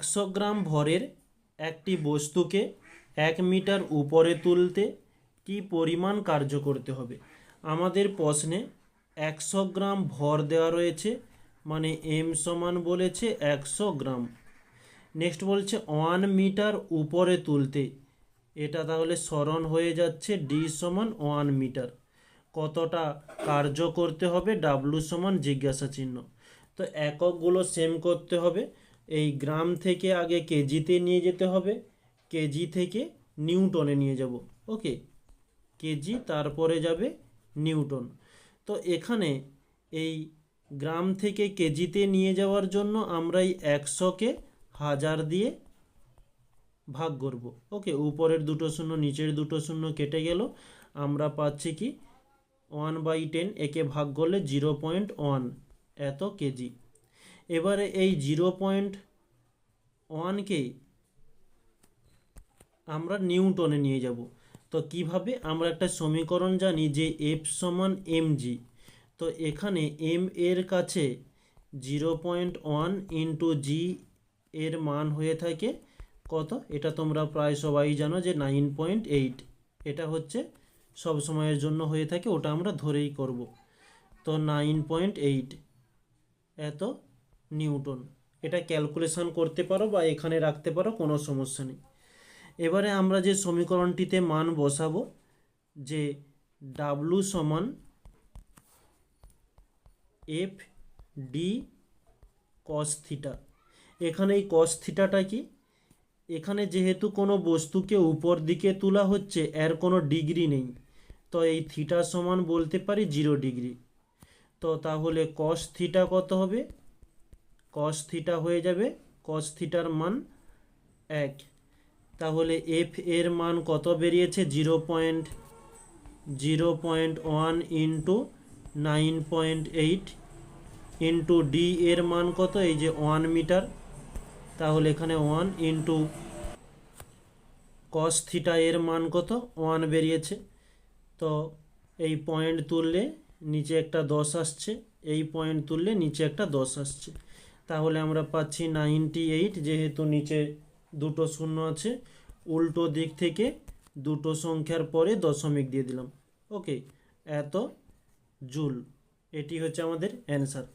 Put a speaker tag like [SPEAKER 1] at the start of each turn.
[SPEAKER 1] 100 গ্রাম ভরের একটি বস্তুকে 1 মিটার উপরে তুলতে কি পরিমাণ কার্য করতে হবে। আমাদের প্রশ্নে 100 গ্রাম ভর দেওয়া রয়েছে, মানে এম সমান বলেছে 100 গ্রাম। নেক্সট বলছে 1 মিটার উপরে তুলতে, এটা তাহলে সরণ হয়ে যাচ্ছে ডি সমান 1 মিটার। কতটা কার্য করতে হবে, ডাব্লু সমান জিজ্ঞাসা চিহ্ন। তো এককগুলো সেম করতে হবে। এই গ্রাম থেকে আগে কেজিতে নিয়ে যেতে হবে, কেজি থেকে নিউটনে নিয়ে যাব। ওকে, কেজি তারপরে যাবে নিউটন। তো এখানে এই গ্রাম থেকে কেজিতে নিয়ে যাওয়ার জন্য আমরা এই 100কে 1000 দিয়ে ভাগ করব। ওকে, উপরের দুটো শূন্য নিচের দুটো শূন্য কেটে গেল, আমরা পাচ্ছি কি 1/10, একে ভাগ করলে 0.1 এত কেজি। এবারে এই 0.1কে আমরা নিউটনে নিয়ে যাব। তো কিভাবে, আমরা একটা সমীকরণ জানি যে এফ সমান এমজি। তো এখানে এম এর কাছে 0.1 ইন্টু জি এর মান হয়ে থাকে কত, এটা তোমরা প্রায় সবাই জানো যে 9.8। এটা হচ্ছে সব সময়ের জন্য হয়ে থাকে, ওটা আমরা ধরেই করব। তো 9.8 এত নিউটন। এটা ক্যালকুলেশন করতে পারো বা এখানে রাখতে পারো, কোনো সমস্যা নেই। এবারে আমরা যে সমীকরণটিতে মান বসাবো, যে ডাব্লু সমান এফ ডি কস থিটা। এখানে এই কস থিটাটা কি, এখানে যেহেতু কোনো বস্তুকে উপর দিকে তোলা হচ্ছে, এর কোনো ডিগ্রি নেই, তো এই থিটা সমান বলতে পারি 0 ডিগ্রি। তো তাহলে কস থিটা কত হবে, কস থিটা হয়ে যাবে, কস থিটার মান 1। তাহলে এফ এর মান কত বেরিয়েছে, 0.1 ইন্টু 9.8 ইন্টু ডি এর মান কত, এই যে 1 মিটার। তাহলে এখানে 1 ইন্টু কস থিটা এর মান কত, 1 বেরিয়েছে। তো এই পয়েন্ট তুললে নিচে একটা 10 আসছে, এই পয়েন্ট তুললে নিচে একটা 10 আসছে। তাহলে আমরা পাচ্ছি 98, যেহেতু নিচে দুটো শূন্য আছে, উল্টো দিক থেকে দুটো সংখ্যার পরে দশমিক দিয়ে দিলাম। ওকে, এত জুল। এটি হচ্ছে আমাদের অ্যান্সার।